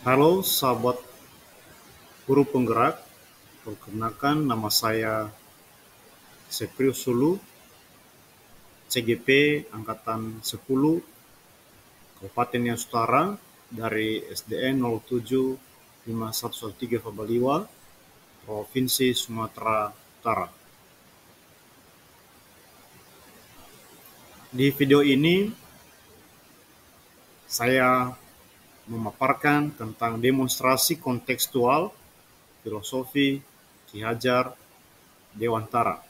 Halo sahabat guru penggerak, perkenalkan nama saya Seprio Sulu, CGP Angkatan 10, Kabupaten Nias Utara, dari SDN 075113 Fabaliwa, Provinsi Sumatera Utara. Di video ini saya memaparkan tentang demonstrasi kontekstual filosofi Ki Hajar Dewantara,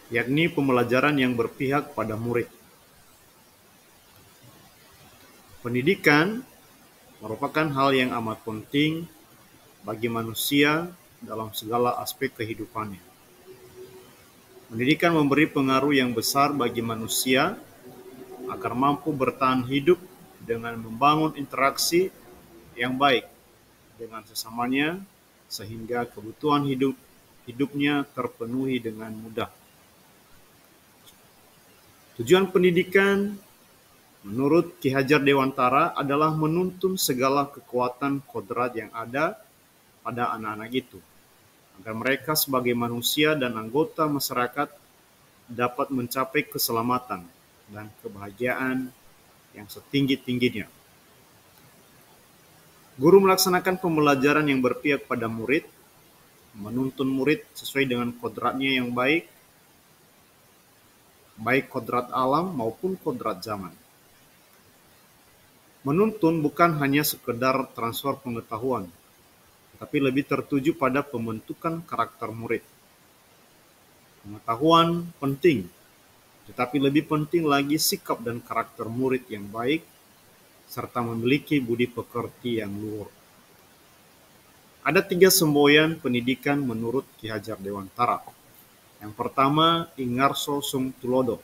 yakni pembelajaran yang berpihak pada murid. Pendidikan merupakan hal yang amat penting bagi manusia dalam segala aspek kehidupannya. Pendidikan memberi pengaruh yang besar bagi manusia agar mampu bertahan hidup dengan membangun interaksi yang baik dengan sesamanya sehingga kebutuhan hidupnya terpenuhi dengan mudah. Tujuan pendidikan menurut Ki Hajar Dewantara adalah menuntun segala kekuatan kodrat yang ada pada anak-anak itu, agar mereka sebagai manusia dan anggota masyarakat dapat mencapai keselamatan dan kebahagiaan yang setinggi-tingginya. Guru melaksanakan pembelajaran yang berpihak pada murid, menuntun murid sesuai dengan kodratnya yang baik kodrat alam maupun kodrat zaman. Menuntun bukan hanya sekedar transfer pengetahuan, tapi lebih tertuju pada pembentukan karakter murid. Pengetahuan penting, tetapi lebih penting lagi sikap dan karakter murid yang baik, serta memiliki budi pekerti yang luhur. Ada 3 semboyan pendidikan menurut Ki Hajar Dewantara. Yang pertama, ing ngarso sung tulodo.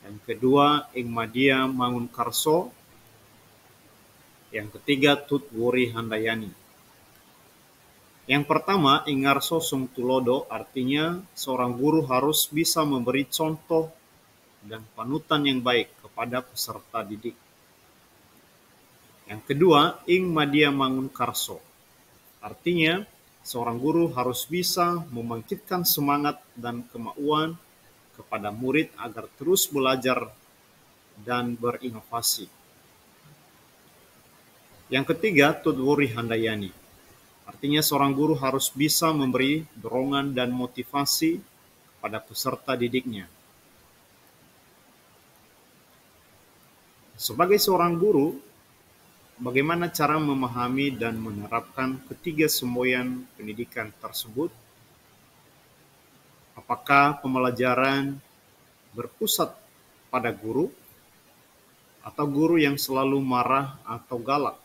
Yang kedua, ing madia mangun karso. Yang ketiga, tut wori handayani. Yang pertama, ing ngarso sung tulodo, artinya seorang guru harus bisa memberi contoh dan panutan yang baik kepada peserta didik. Yang kedua, ing madia mangun karso, artinya seorang guru harus bisa membangkitkan semangat dan kemauan kepada murid agar terus belajar dan berinovasi. Yang ketiga, tudwuri handayani, artinya seorang guru harus bisa memberi dorongan dan motivasi pada peserta didiknya. Sebagai seorang guru, bagaimana cara memahami dan menerapkan ketiga semboyan pendidikan tersebut? Apakah pembelajaran berpusat pada guru atau guru yang selalu marah atau galak?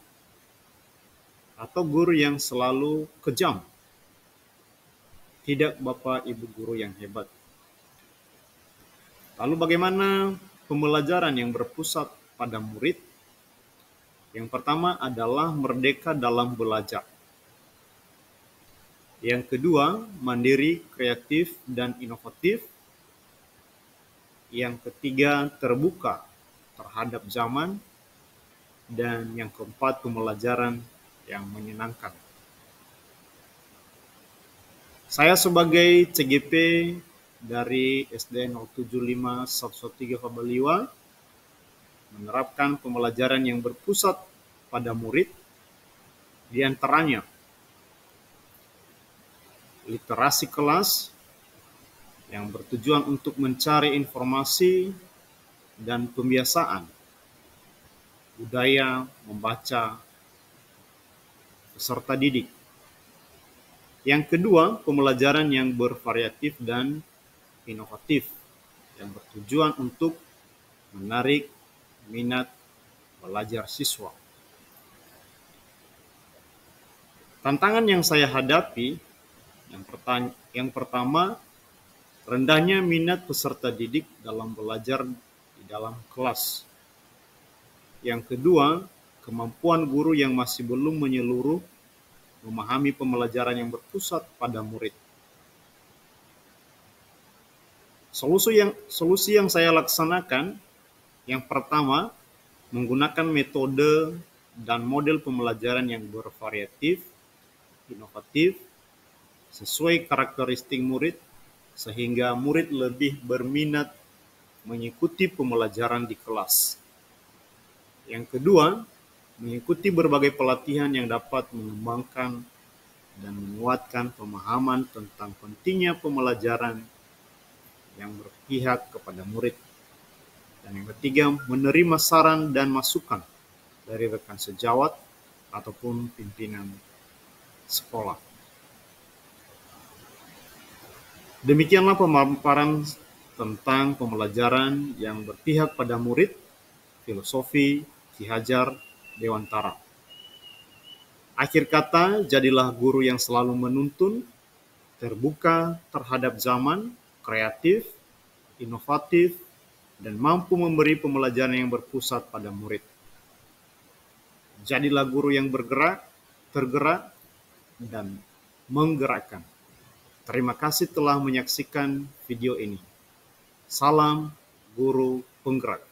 Atau guru yang selalu kejam? Tidak Bapak Ibu guru yang hebat. Lalu bagaimana pembelajaran yang berpusat pada murid? Yang pertama adalah merdeka dalam belajar. Yang kedua, mandiri, kreatif, dan inovatif. Yang ketiga, terbuka terhadap zaman. Dan yang keempat, pembelajaran yang menyenangkan. Saya sebagai CGP dari SDN 075113 Fabaliwa menerapkan pembelajaran yang berpusat pada murid, di antaranya literasi kelas yang bertujuan untuk mencari informasi dan pembiasaan budaya membaca peserta didik. Yang kedua, pembelajaran yang bervariatif dan inovatif yang bertujuan untuk menarik minat belajar siswa. Tantangan yang saya hadapi, yang pertama, rendahnya minat peserta didik dalam belajar di dalam kelas. Yang kedua, kemampuan guru yang masih belum menyeluruh memahami pembelajaran yang berpusat pada murid. Solusi yang saya laksanakan, Yang pertama, menggunakan metode dan model pembelajaran yang bervariatif, inovatif, sesuai karakteristik murid, sehingga murid lebih berminat mengikuti pembelajaran di kelas. Yang kedua, mengikuti berbagai pelatihan yang dapat mengembangkan dan menguatkan pemahaman tentang pentingnya pembelajaran yang berpihak kepada murid. Dan yang ketiga, menerima saran dan masukan dari rekan sejawat ataupun pimpinan sekolah. Demikianlah pemaparan tentang pembelajaran yang berpihak pada murid, filosofi Ki Hajar Dewantara. Akhir kata, jadilah guru yang selalu menuntun, terbuka terhadap zaman, kreatif, inovatif, dan mampu memberi pembelajaran yang berpusat pada murid. Jadilah guru yang bergerak, tergerak, dan menggerakkan. Terima kasih telah menyaksikan video ini. Salam Guru Penggerak.